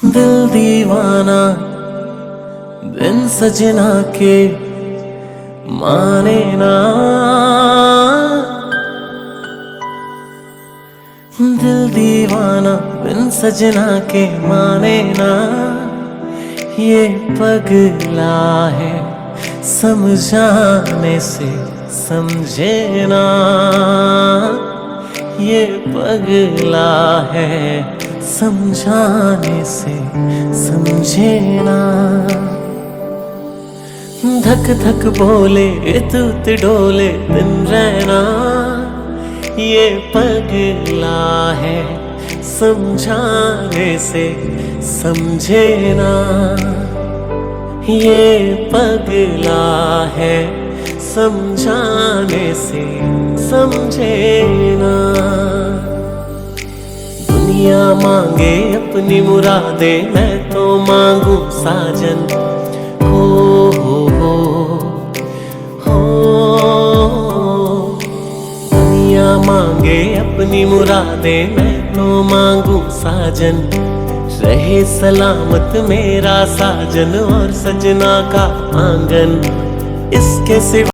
दिल दीवाना बिन सजना के माने ना। दिल दीवाना बिन सजना के माने ना। ये पगला है समझाने से समझे ना। ये पगला है समझाने से समझे ना। धक धक बोले इतुत डोले दिन रहना। ये पगला है समझाने से समझे ना। ये पगला है समझाने से समझे ना। दुनिया मांगे अपनी मुरादे मैं तो मांगू साजन। दुनिया मांगे अपनी मुरादे मैं तो मांगू साजन। रहे सलामत मेरा साजन और सजना का आंगन। इसके सिवा